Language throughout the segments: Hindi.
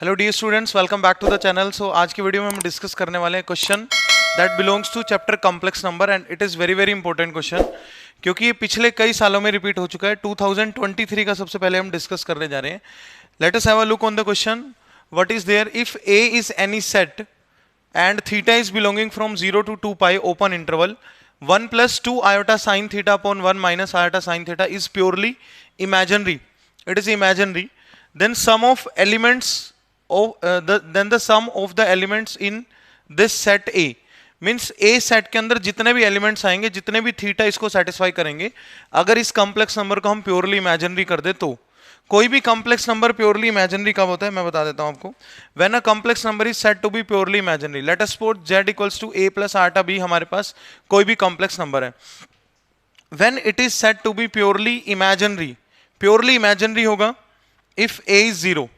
Hello dear students, welcome back to the channel. So आज की वीडियो में हम डिस्कस करने वाले हैं question that belongs to chapter complex number and it is very very important question, क्योंकि ये पिछले कई सालों में रिपीट हो चुका है। 2023 का सबसे पहले हम डिस्कस करने जा रहे हैं। Let us have a look on the question. What is there if A is any set and theta is belonging from 0 to 2 pi open interval, 1 plus 2 iota sine theta upon 1 minus iota sine theta is purely imaginary. It is imaginary. Then sum of elements of then the sum of the elements in this set A means A set के अंदर जितने भी एलिमेंट्स आएंगे, जितने भी थीटा इसको सेटिस्फाई करेंगे, अगर इस कॉम्प्लेक्स नंबर को हम प्योरली इमेजिनरी कर दे तो कोई भी कॉम्प्लेक्स नंबर प्योरली इमेजिनरी कब होता है मैं बता देता हूं आपको। When a complex number is set to be purely imaginary, let us suppose z equals to a plus iota b हमारे पास कोई भी कॉम्प्लेक्स नंबर है। When it is set to be purely imaginary होगा if a is zero,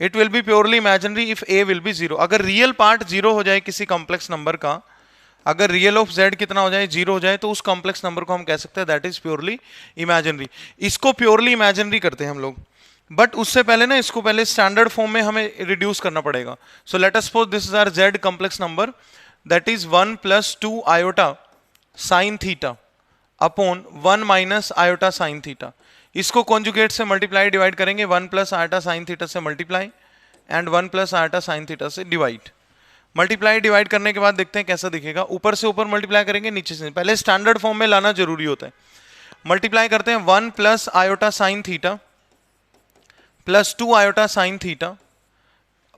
it will be purely imaginary if a will be zero. अगर रियल पार्ट जीरो हो जाए किसी कॉम्प्लेक्स नंबर का, अगर रियल ऑफ z कितना हो जाए, जीरो हो जाए, तो उस कॉम्प्लेक्स नंबर को हम कह सकते हैं दैट इज प्योरली इमेजिनरी। इसको प्योरली इमेजिनरी करते हैं हम लोग, बट उससे पहले ना इसको पहले स्टैंडर्ड फॉर्म में हमें रिड्यूस करना पड़ेगा। So let us suppose this is our z complex number that is 1 plus 2 iota sine theta upon 1 minus iota sine theta. इसको कॉन्जुगेट से मल्टीप्लाई डिवाइड करेंगे, 1 प्लस आयोटा साइन थीटा से multiply and 1 plus iota sine theta से डिवाइड। मल्टीप्लाई डिवाइड करने के बाद देखते हैं कैसा दिखेगा। ऊपर से ऊपर मल्टीप्लाई करेंगे, नीचे से, पहले स्टैंडर्ड फॉर्म में लाना जरूरी होता है। मल्टीप्लाई करते हैं 1 plus iota sine theta plus 2 iota sine theta,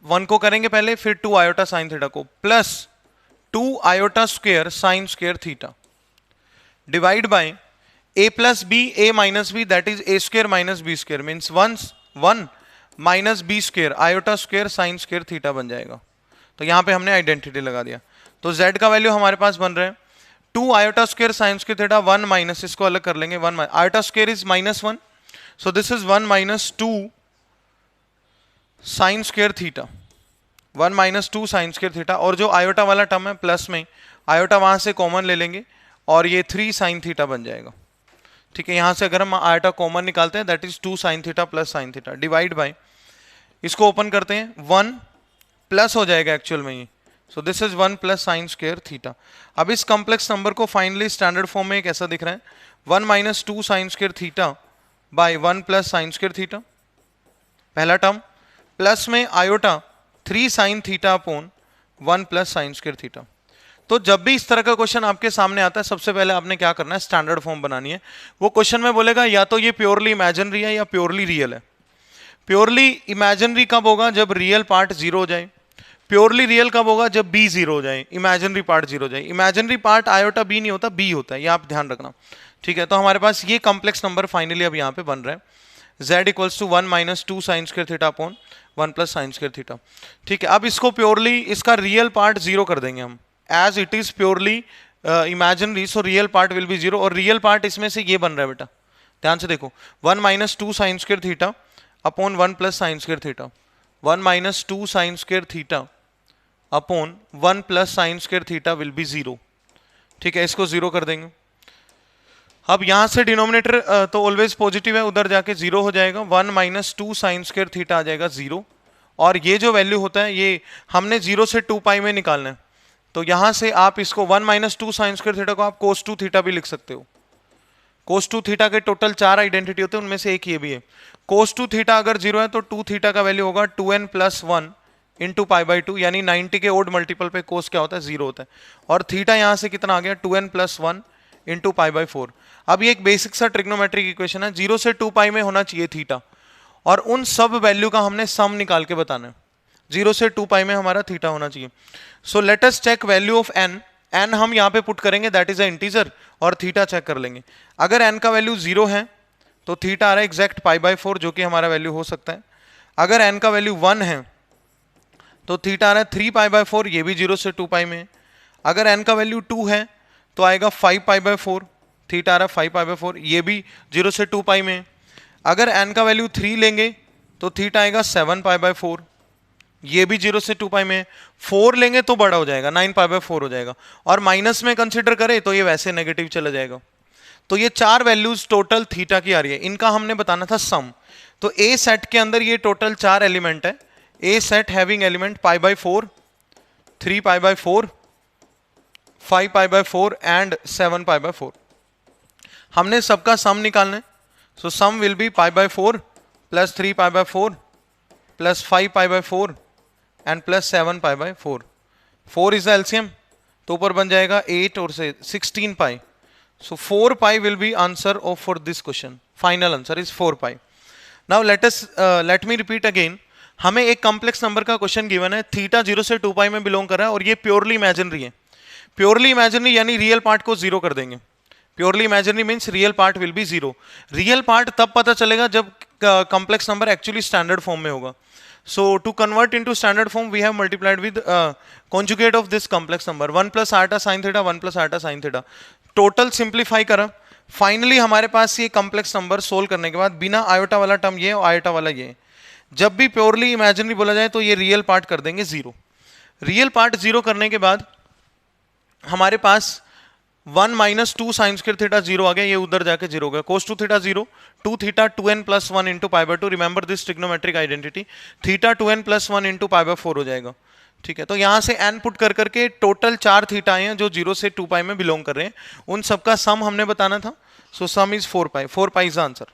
1 को करेंगे पहले, फिर 2 आयोटा साइन थीटा को, plus 2 iota square sine square theta divide by a plus b a minus b that is a square minus b square means 1 minus b square iota square sine square theta बन जाएगा। तो यहां पे हमने आइडेंटिटी लगा दिया। तो z का वैल्यू हमारे पास बन रहा है 2 iota square sine square theta 1 minus, इसको अलग कर लेंगे, 1 iota square is -1, so this is 1 minus 2 sine square theta, 1 minus 2 sine square theta, और जो आयोटा वाला टर्म है प्लस में आयोटा वहां से कॉमन ले लेंगे और ये 3 साइन थीटा बन जाएगा। ठीक है, यहां से अगर हम आयोटा कॉमन निकालते हैं that is 2 sign theta plus sine theta divide bye, इसको ओपन करते हैं, 1 प्लस हो जाएगा एक्चुअल में ये, so this is 1 plus sine square theta. अब इस कॉम्प्लेक्स नंबर को फाइनली स्टैंडर्ड फॉर्म में कैसा दिख रहा है, 1 minus 2 sine square theta by 1 plus sine square theta पहला टर्म, प्लस में iota 3 sign theta upon 1 plus sine square theta. तो जब भी इस तरह का क्वेश्चन आपके सामने आता है, सबसे पहले आपने क्या करना है, स्टैंडर्ड फॉर्म बनानी है। वो क्वेश्चन में बोलेगा या तो ये प्योरली इमेजिनरी है या प्योरली रियल है। प्योरली इमेजिनरी कब होगा, जब रियल पार्ट जीरो हो जाए। प्योरली रियल कब होगा, जब बी जीरो हो जाए, इमेजिनरी पार्ट जीरो हो जाए। इमेजिनरी पार्ट आयोटा बी नहीं होता, बी होता है, ये आप ध्यान रखना। ठीक है, तो हमारे पास ये कॉम्प्लेक्स नंबर फाइनली अब यहाँ पे बन रहा है, z equals to 1 minus 2 sine square theta upon 1 plus sine square theta. ठीक है, अब इसको प्योरली, इसका रियल पार्ट जीरो कर देंगे हम, as it is purely imaginary, so real part will be zero, और रियल पार्ट इसमें से ये बन रहा है बेटा, ध्यान से देखो, 1 minus 2 sine square theta upon 1 plus sine square theta, 1 minus 2 sine square theta upon 1 plus sine square theta will be zero. ठीक है, इसको जीरो कर देंगे। अब यहां से डिनोमिनेटर तो ऑलवेज पॉजिटिव है, उधर जाके जीरो हो जाएगा, 1 माइनस 2 साइन स्क्वायर थीटा आ जाएगा जीरो, और ये जो वैल्यू होता है ये हमने 0 से 2 पाई में निकालना है। तो यहां से आप इसको 1 माइनस 2 साइन स्क्वायर थीटा को आप कोस 2 थीटा भी लिख सकते हो। कोस 2 थीटा के टोटल 4 आइडेंटिटी होते हैं, उनमें से एक ये भी है। कोस 2 थीटा अगर जीरो है तो 2 थीटा का वैल्यू होगा 2n plus 1 into pi by 2, यानी 90 के ओड मल्टीपल पे कोस क्या होता है, जीरो होता है। और थीटा यहां से कितना आ गया, 2n plus 1 into pi by 4। अब ये एक बेसिक सा ट्रिग्नोमेट्रिक इक्वेशन है, 0 से 2 पाई में होना चाहिए थीटा, और उन सब वैल्यू का हमने सम निकाल के बताना है। 0 से 2 पाई में हमारा थीटा होना चाहिए। So let us check value of n, n हम यहाँ पे पुट करेंगे दैट इज अ इंटीजर, और थीटा चेक कर लेंगे। अगर n का वैल्यू 0 है तो थीटा आ रहा है एग्जैक्ट पाई बाई 4, जो कि हमारा वैल्यू हो सकता है। अगर n का वैल्यू 1 है तो थीटा आ रहा है 3 पाई बाई 4, ये भी 0 से 2 पाई में है। अगर n का वैल्यू 2 है तो आएगा 5 पाई बाई 4, थीटा आ रहा है 5 पाई बाई 4, ये भी 0 से 2 पाई में है। अगर n का वैल्यू 3 लेंगे तो थीटा आएगा 7 पाई बाई 4, ये भी 0 से 2 पाई में है। 4 लेंगे तो बड़ा हो जाएगा, 9 पाई बाई 4 हो जाएगा, और माइनस में कंसिडर करें तो ये वैसे नेगेटिव चला जाएगा। तो ये 4 वैल्यूज टोटल थीटा की आ रही है, इनका हमने बताना था सम। तो ए सेट के अंदर ये टोटल 4 एलिमेंट है, a set having element pi by 4, 3 pi by 4, 5 pi by 4 and 7 pi by 4। हमने सबका सम निकालना है। So sum will be pi by 4 plus 3 pi by 4 plus 5 pi by 4 and plus 7 pi by 4। 4 is the LCM, तो ऊपर बन जाएगा 8 और से 16 pi. So 4 pi will B answer of for this question. Final answer is 4 pi. Now let me repeat again. हमें एक कॉम्प्लेक्स नंबर का क्वेश्चन गिवन है, थीटा 0 से 2 पाई में बिलोंग कर रहा है और ये प्योरली इमेजिनरी है। प्योरली इमेजिनरी यानी रियल पार्ट को जीरो कर देंगे। Purely imaginary means real part will be zero. Real part तब पता चलेगा जब complex number actually standard form में होगा। So to convert into standard form, we have multiplied with conjugate of this complex number 1 plus iota sin theta 1 plus iota sin theta। Total simplify करा, फाइनली हमारे पास ये कॉम्प्लेक्स नंबर सोल्व करने के बाद बिना आयोटा वाला टर्म ये और आयोटा वाला ये, जब भी प्योरली इमेजिनरी बोला जाए तो ये रियल पार्ट कर देंगे जीरो। रियल पार्ट जीरो करने के बाद हमारे पास 1 minus 2 sine square theta zero आ गया, ये उधर जाके जीरो हो गया। Cos 2 theta zero, 2 theta 2n plus 1 into pi by 2। Remember this trigonometric identity. Theta 2n plus 1 into pi by 4 हो जाएगा। ठीक है, तो यहाँ से n पुट कर करके टोटल 4 थीटा हैं जो 0 से 2 पाई में बिलोंग कर रहे हैं, उन सबका सम हमने बताना था। So sum is 4 pi. 4 pi is answer.